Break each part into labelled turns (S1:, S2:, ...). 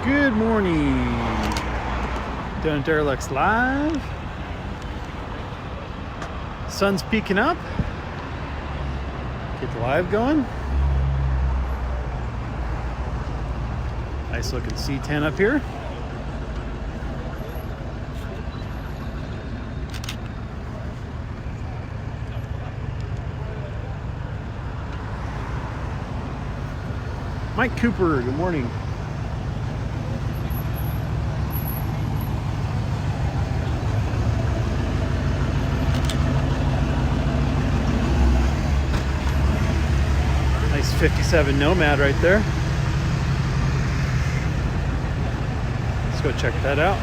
S1: Good morning. Doing Derelicts live. Sun's peeking up. Get the live going. Nice looking C10 up here. Mike Cooper, good morning. Nice 57 Nomad right there. Let's go check that out.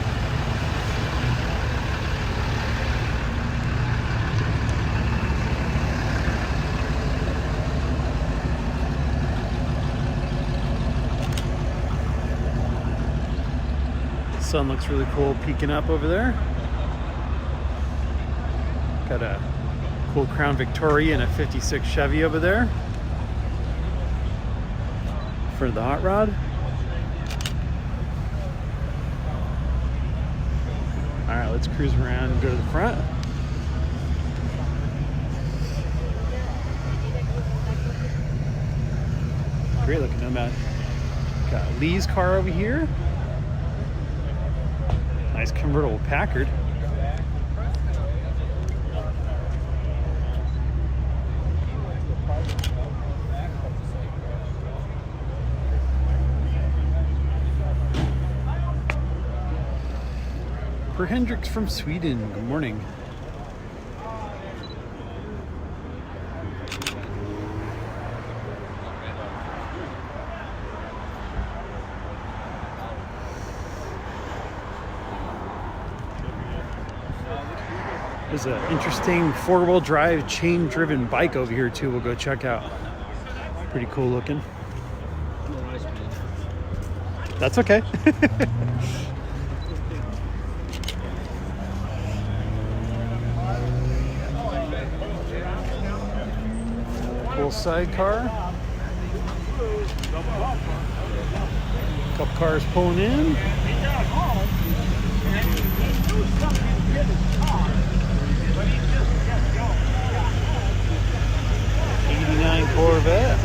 S1: Sun looks really cool peeking up over there. Got a cool Crown Victoria and a 56 Chevy over there. In front of the hot rod. Alright, let's cruise around and go to the front. Great looking Nomad. Got Lee's car over here. Nice convertible Packard. Per Hendricks from Sweden, good morning. There's an interesting four-wheel drive chain-driven bike over here too. We'll go check out. Pretty cool looking. That's okay. Cool sidecar. Couple cars pulling in. Corvette.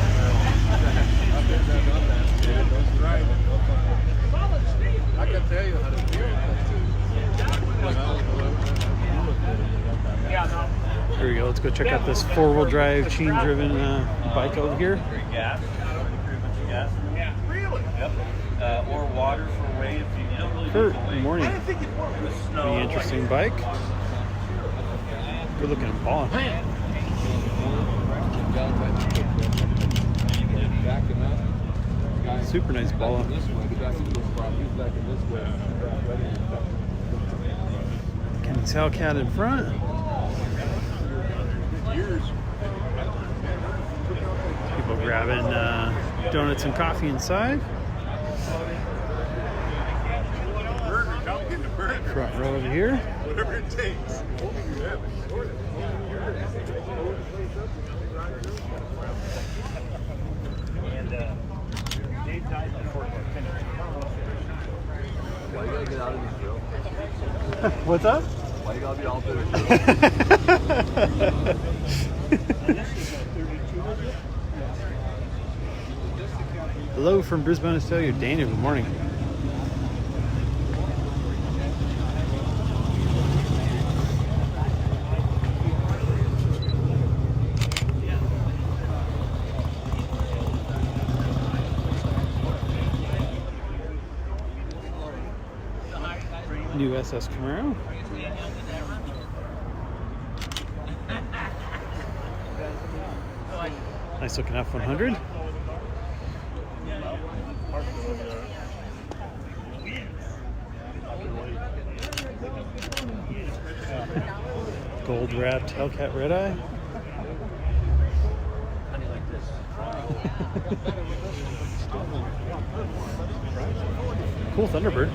S2: I can tell you how to do it.
S1: Here we go. Let's go check out this four-wheel drive chain-driven bike over here.
S3: Gas. Gas. Yeah. Really? Yep. Or water for weight if you don't really
S1: Kurt,
S3: need to
S1: good
S3: weigh.
S1: morning.
S3: I didn't think it worked.
S1: Pretty interesting bike. Good looking ball. Super nice ball. Kenny's Hellcat in front. People grabbing donuts and coffee inside. Front row over here.
S2: Whatever it takes.
S4: Why you gotta get out of this drill?
S1: What's up?
S4: Why you gotta be out there?
S1: Hello from Brisbane, Australia. Daniel, good morning. New SS Camaro. Nice looking F100. Gold wrapped Hellcat Red Eye. Cool Thunderbird.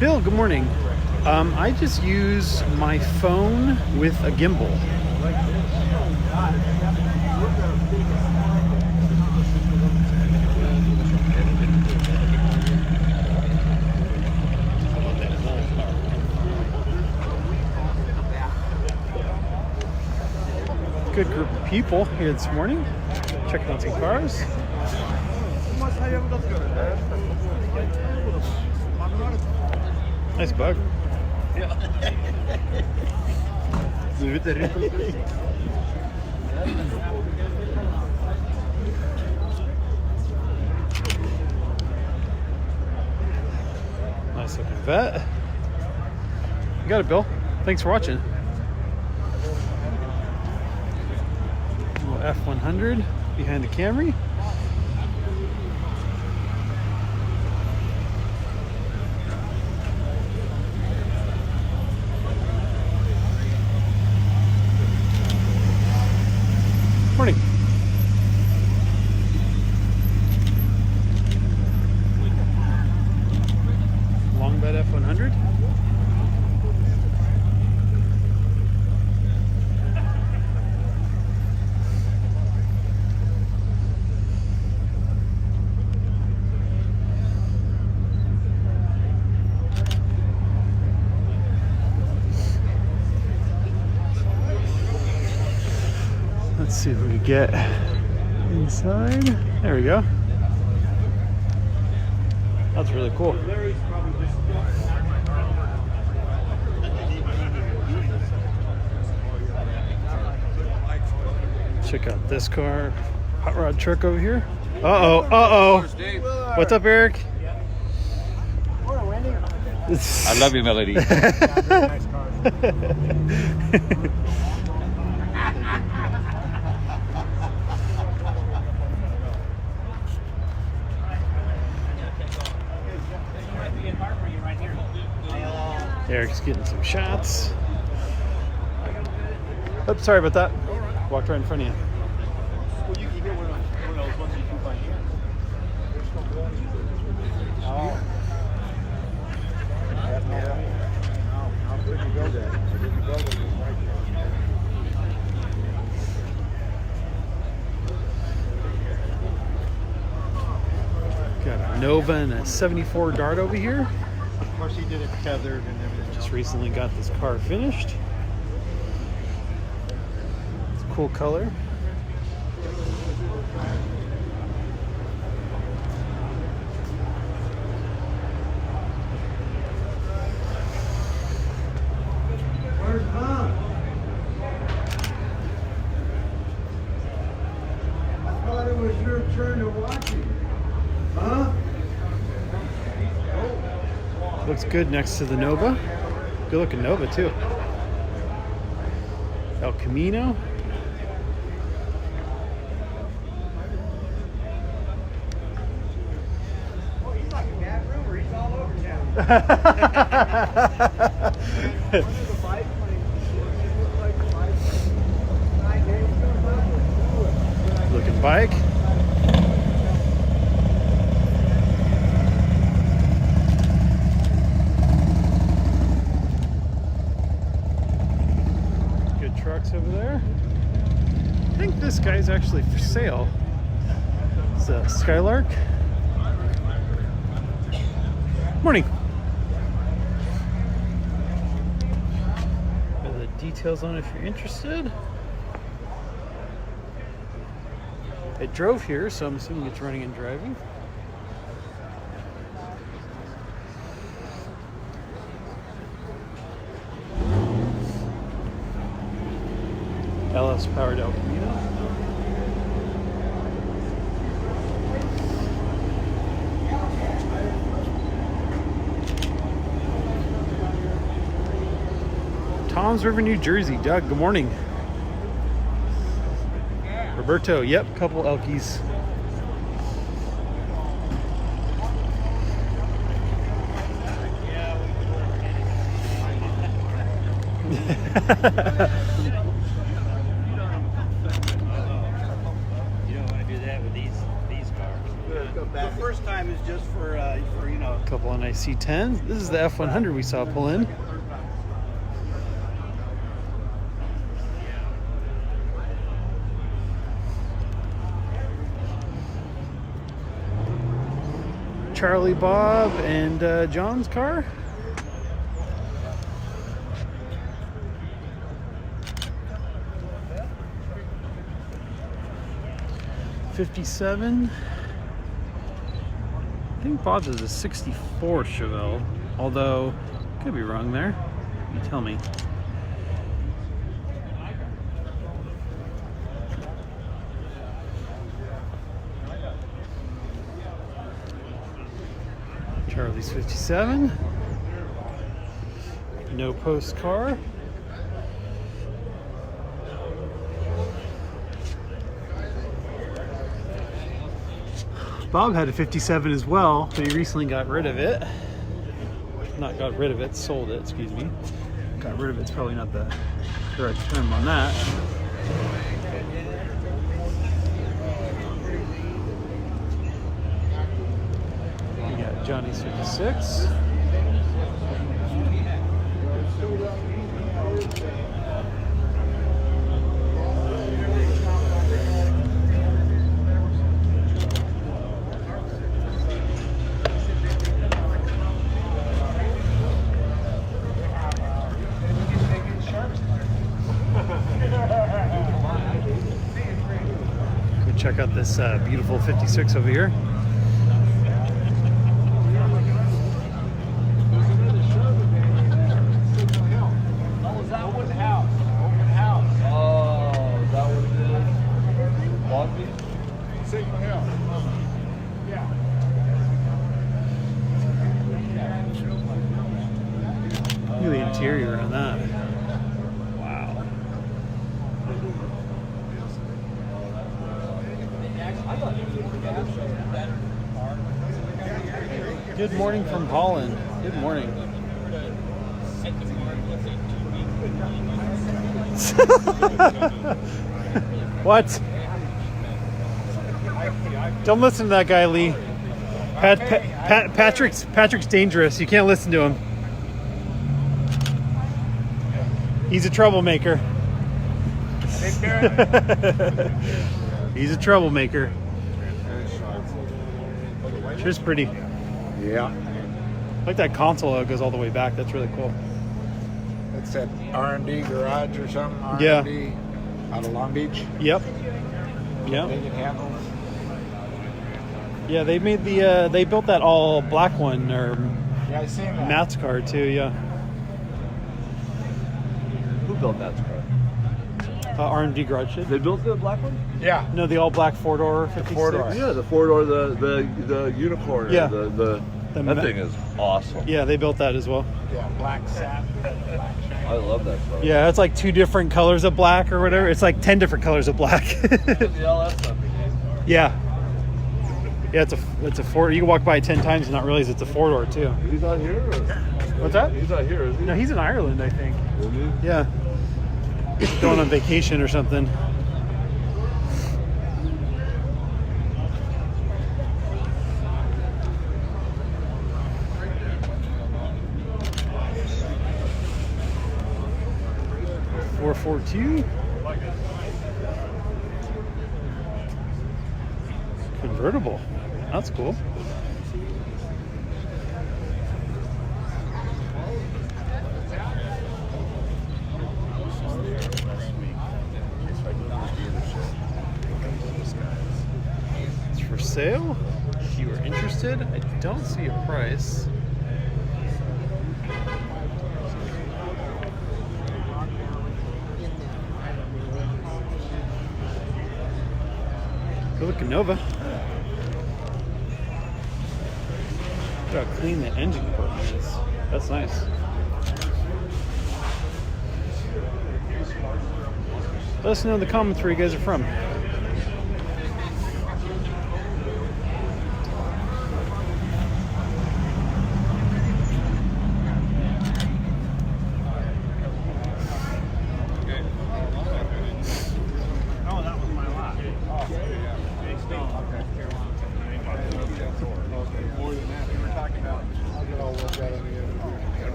S1: Bill, good morning. I just use my phone with a gimbal. Good group of people here this morning, checking out some cars. Nice bug. Nice looking vet. You got it, Bill. Thanks for watching. F100 behind the Camry. Morning. Long bed F100. Let's see if we can get inside. There we go. That's really cool. Check out this car. Hot rod truck over here. Uh-oh, uh-oh. What's up, Eric?
S3: I love you, Melody.
S1: Eric's getting some shots. Oops, sorry about that. Walked right in front of you.
S2: Well, you can get one of those ones you can find here. Oh. How could you go there?
S1: Got a Nova and a 74 Dart over here.
S2: Of course, he did it tethered and everything.
S1: Just recently got this car finished. It's a cool color.
S2: Where's Mom? I thought it was your turn to watch it. Huh?
S1: Looks good next to the Nova. Good looking Nova too. El Camino.
S2: Oh, he's like a bad rumor. He's all over town.
S1: Looking bike. Good trucks over there. I think this guy's actually for sale. It's a Skylark. Morning. Got the details on it if you're interested. It drove here, so I'm assuming it's running and driving. LS powered El Camino. Tom's River, New Jersey. Doug, good morning. Roberto, yep, couple Elkies.
S3: You don't want to do that with these cars. The first time is just for you know.
S1: A couple of nice C10s. This is the F100 we saw pull in. Charlie, Bob, and John's car. '57. I think Bob's is a '64 Chevelle, although could be wrong there. You tell me. Charlie's '57. No post car. Bob had a '57 as well, but he recently got rid of it. Not got rid of it, sold it, excuse me. Got rid of it's probably not the correct term on that. We got Johnny's '56. Check out this beautiful '56 over here. Look at the interior on that. Wow. Good morning from Holland. Good morning. What? Don't listen to that guy, Lee. Patrick's dangerous. You can't listen to him. He's a troublemaker. He's a troublemaker. Sure, pretty.
S5: Yeah,
S1: I like that console that goes all the way back. That's really cool.
S5: it's at R&D Garage or something. R&D
S1: Yeah.
S5: out of Long Beach.
S1: Yep.
S5: They
S1: Yep.
S5: can handle.
S1: Yeah, they made the they built that all black one or
S5: Yeah, I seen that.
S1: Matt's car too. Yeah.
S4: Who built that car?
S1: R&D Garage did.
S4: They built the black one?
S5: Yeah,
S1: No, the all black four-door 56.
S5: four-door.
S4: Yeah, the four-door, the unicorn.
S1: Yeah.
S4: The
S1: The
S4: that
S1: ma-
S4: thing is awesome.
S1: Yeah, they built that as well.
S5: Yeah, black satin. Black shine.
S4: I love that car.
S1: Yeah, it's like 2 different colors of black or whatever. It's like 10 different colors of black.
S4: The LS stuff.
S1: Yeah. Yeah, it's a four. You can walk by it 10 times and not realize it's a 4-door too.
S4: He's not here? Or?
S1: What's that?
S4: He's not here, is he?
S1: No, he's in Ireland, I think.
S4: Is he?
S1: Yeah. Going on vacation or something. $442. Convertible. That's cool. It's for sale. If you are interested, I don't see a price. Good looking Nova. Look how clean the engine compartment is. That's nice. Let us know in the comments where you guys are from.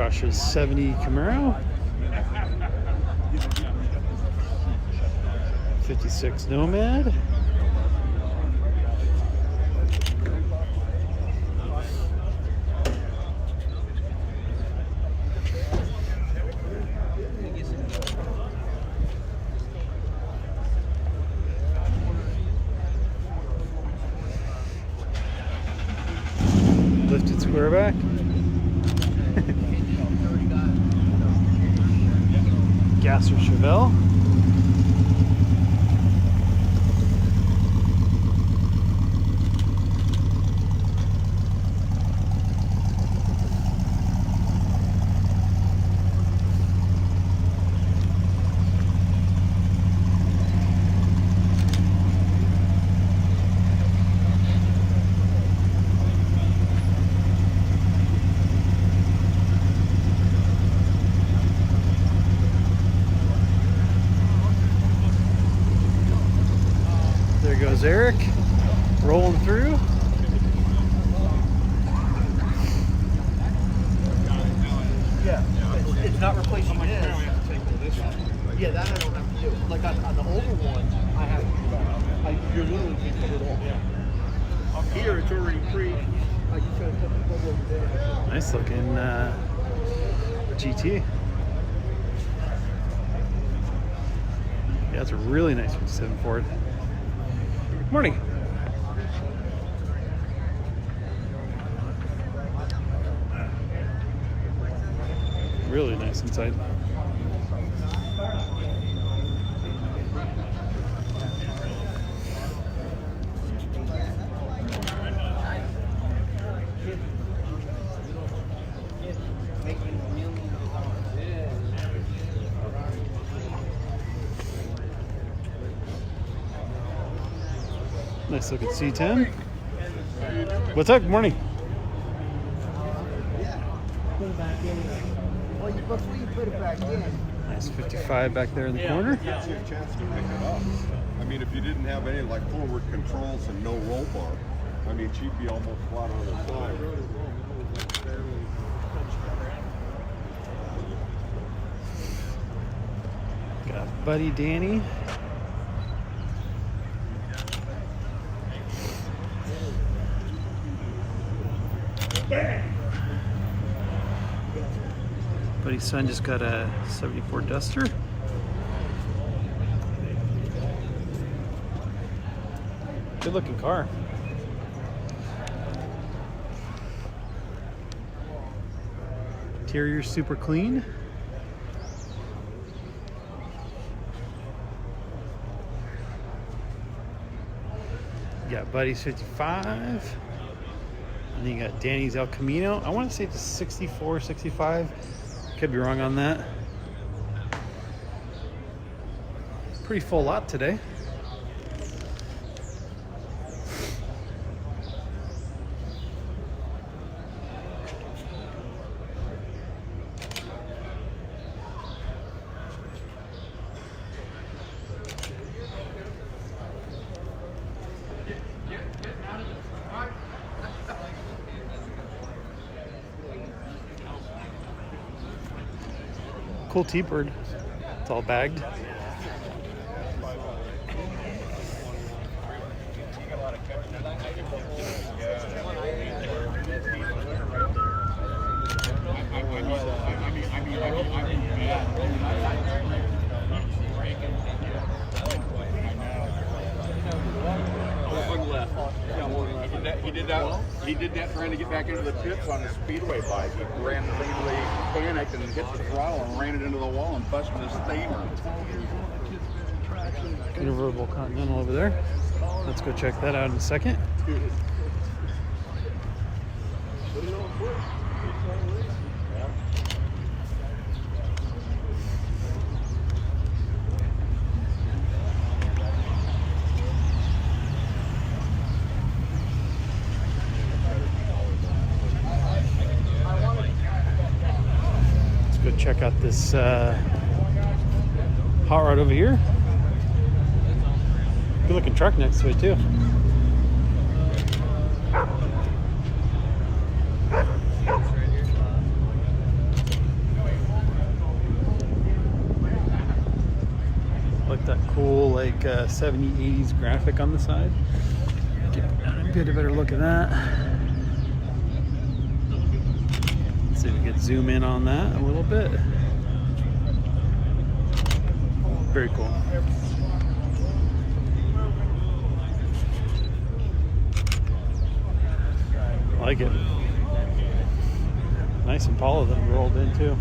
S1: Josh's 70 Camaro. 56 Nomad. Lifted squareback. Gasser Chevelle. There goes Eric, rolling through.
S6: Yeah, it's not replacing this. Yeah, that I don't have to do. Like on the older one, I have to. You're literally being covered off. Here, it's already free. I just gotta put the plug over there.
S1: Nice looking GT. Yeah, it's a really nice 57 Ford. Morning. Really nice inside. Nice looking C10. What's up? Good morning.
S6: Put it back in. Well, before you put it back in.
S1: Nice 55 back there in the corner.
S7: Gives you a chance to pick it up. I mean, if you didn't have any like forward controls and no roll bar, I mean, she'd be almost flat on the side.
S1: Got Buddy Danny. Buddy's son just got a 74 Duster. Good looking car. Interior super clean. You got Buddy's 55. And then you got Danny's El Camino. I want to say it's 64, 65. Could be wrong on that. Pretty full lot today. Cool T-Bird. It's all bagged.
S8: He did that trying to get back into the pits on the speedway bike. He randomly panicked and hit the throttle and ran it into the wall and busted his steamer.
S1: Convertible Continental over there. Let's go check that out in a second. Check out this hot rod over here. Good looking truck next to it too. that cool like 70s, 80s graphic on the side. Get a better look at that. Let's see if we can zoom in on that a little bit. Very cool. I like it. Nice Impala that rolled in too.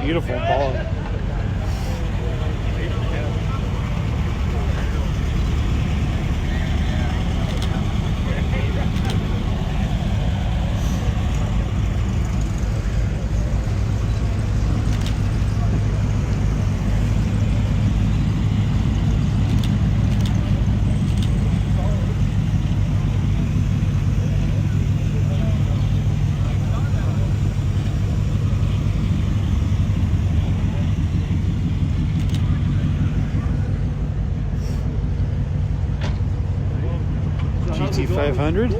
S1: Beautiful Impala. GT 500.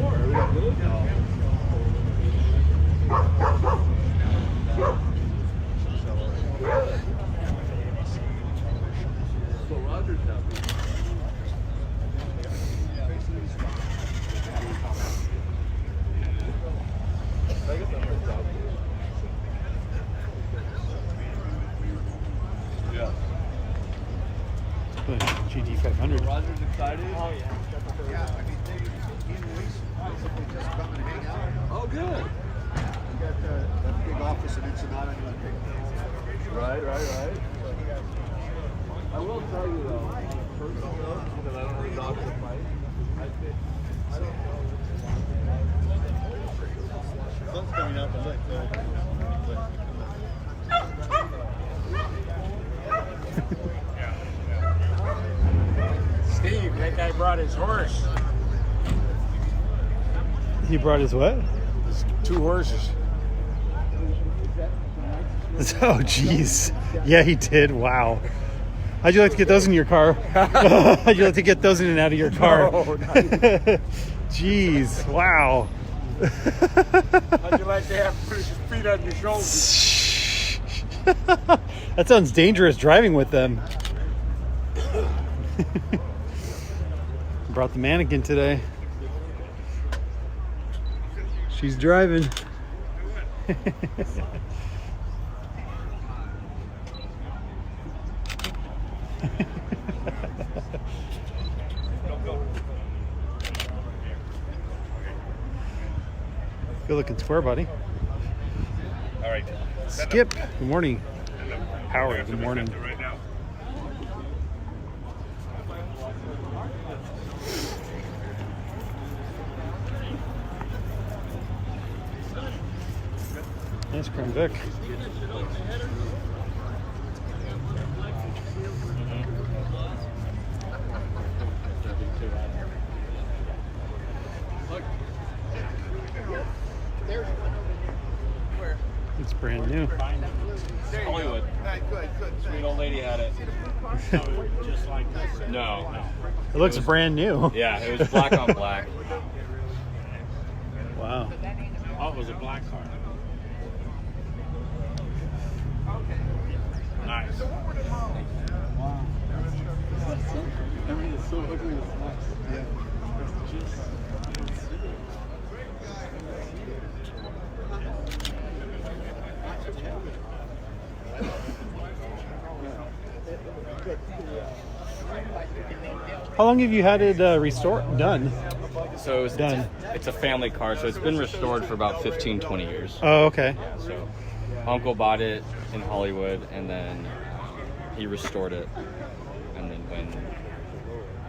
S1: GT 500.
S4: Roger's excited.
S6: Oh yeah.
S2: Yeah, I mean, he and Luis basically just come and hang out.
S4: Oh, good.
S2: We got that big office in Ensenada.
S4: Right. I will tell you though, on a personal note, because I don't really dog in a fight.
S7: Sun's coming out the light,
S5: Steve, that guy brought his horse.
S1: He brought his what?
S5: His 2 horses.
S1: Oh, jeez. Yeah, he did. Wow. How'd you like to get those in your car? How'd you like to get those in and out of your car?
S5: No,
S1: Jeez. Wow.
S5: how'd you like to have put his feet on your shoulders?
S1: That sounds dangerous driving with them. Brought the mannequin today. She's driving. Good looking square, buddy.
S7: All right.
S1: Skip, good morning. Howard, good morning.
S7: Right now.
S1: Nice Crown Vic. It's brand new.
S4: Hollywood. Sweet old lady had it.
S6: Just like this.
S4: No.
S1: It looks brand new.
S4: Yeah, it was black on black.
S1: Wow.
S6: Oh, it was a black car. Nice.
S7: I mean, it's so ugly. Yeah.
S1: How long have you had it done?
S4: So
S1: Done.
S4: it's a family car, so it's been restored for about 15, 20 years.
S1: Oh, okay.
S4: So Uncle bought it in Hollywood, and then he restored it. And then when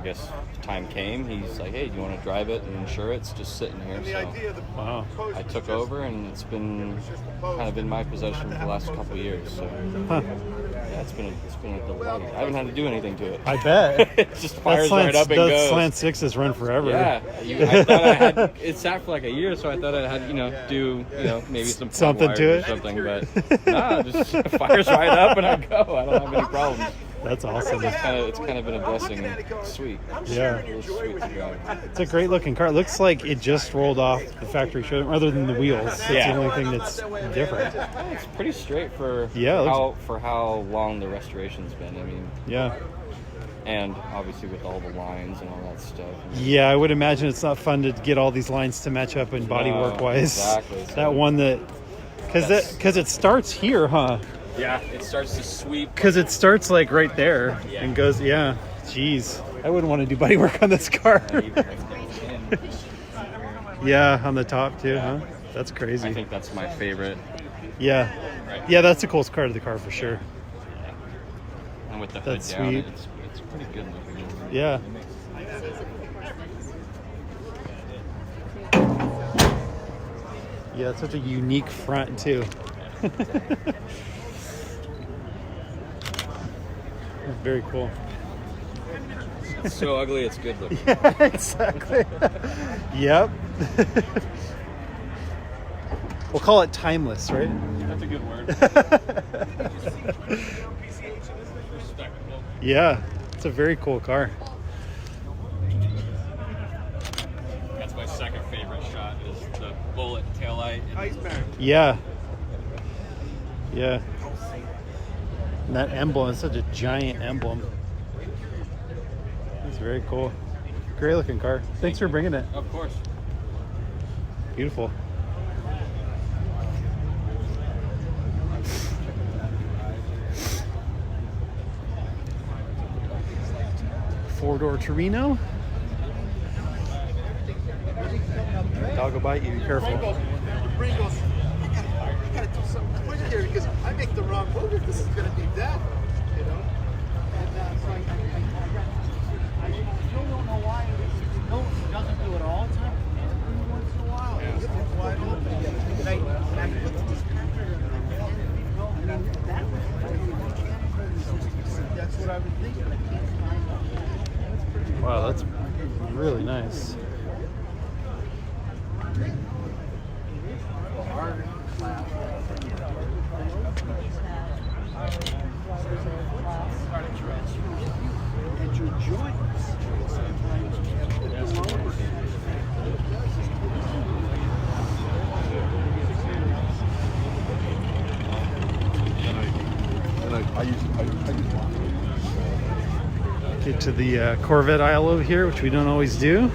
S3: guess time came. He's like, hey, do you want to drive it and insure it? It's just sitting here. So
S1: Wow.
S3: I took over, and it's been kind of in my possession for the last couple of years. So
S1: Huh.
S3: yeah, it's been a delight. I haven't had to do anything to it.
S1: I bet.
S3: It just fires right up and
S1: those
S3: goes.
S1: slant sixes run forever.
S3: Yeah, I thought I had. It sat for like a year, so I thought I had, do maybe some plug
S1: Something
S3: wires
S1: to
S3: or
S1: it?
S3: something, but nah, just fires right up and I go. I don't have any problems.
S1: That's awesome.
S3: It's kind of been a blessing. Sweet.
S1: Yeah.
S3: It was sweet to drive.
S1: It's a great looking car. It looks like it just rolled off the factory showroom, other than the wheels. That's the only thing that's different.
S3: It's pretty straight for
S1: Yeah,
S3: for how long the restoration's been. I mean,
S1: Yeah.
S3: and obviously with all the lines and all that stuff.
S1: Yeah, I would imagine it's not fun to get all these lines to match up in bodywork wise.
S3: Exactly.
S1: That one that, because it starts here, huh?
S3: Yeah, it starts to sweep.
S1: Because it starts like right there and goes, yeah. Jeez, I wouldn't want to do bodywork on this car. Yeah, on the top too, huh? That's crazy.
S3: I think that's my favorite.
S1: Yeah, yeah, that's the coolest part of the car for sure.
S3: And with the hood
S1: That's
S3: down,
S1: sweet.
S3: it's pretty good looking.
S1: Yeah. Yeah, it's such a unique front too. Very cool.
S3: It's so ugly, it's good looking.
S1: Yeah, exactly. Yep. We'll call it timeless, right?
S3: That's a good word.
S1: Yeah, it's a very cool car.
S3: That's my second favorite shot, is the bullet taillight.
S1: Yeah. Yeah. And that emblem is such a giant emblem. It's very cool. Great looking car. Thanks for bringing it.
S3: Of course.
S1: Beautiful. Four-door Torino. Dog will bite you. Be careful.
S6: Brain goes, I gotta do something quick here because I make the wrong move if this is gonna be dead, you know? And so I still don't know why he doesn't do it all the time. Every once in a while, he gets it wide open again. And I put this that's what I was thinking. I can't find out.
S1: Wow, that's really nice.
S6: And your joints sometimes get lower.
S1: Get to the Corvette aisle over here, which we don't always do.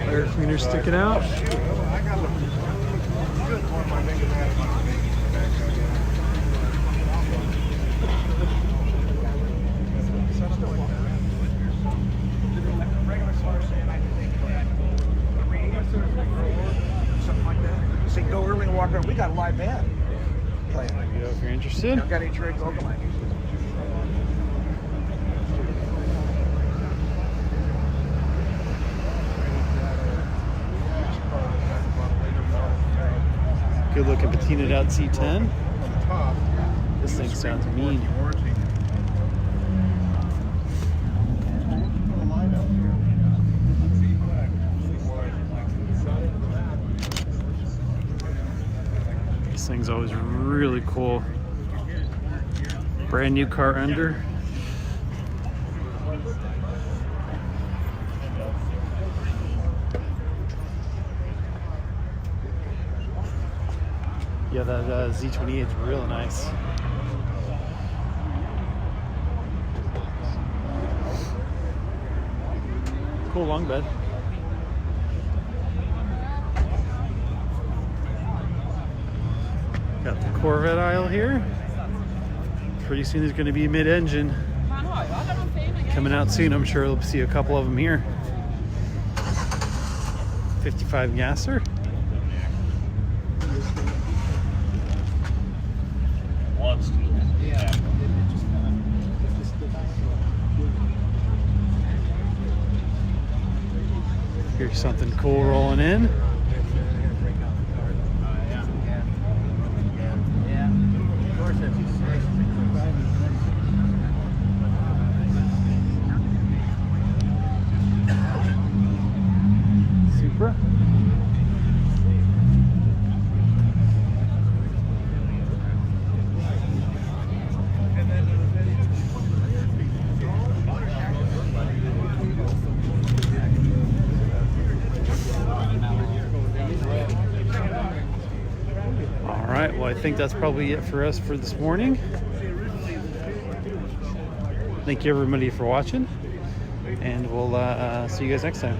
S1: Air cleaner sticking out.
S5: Say go early and walk around. We got a live band playing.
S1: If you're interested.
S5: Got any trade local line?
S1: Good looking patinaed out C10. This thing sounds mean. This thing's always really cool. Brand new car under. Yeah, that Z28 is real nice. Cool long bed. Got the Corvette aisle here. Pretty soon there's going to be mid-engine coming out soon. I'm sure we'll see a couple of them here. 55 gasser. Here's something cool rolling in. Supra. All right, well, I think that's probably it for us for this morning. Thank you everybody for watching, and we'll see you guys next time.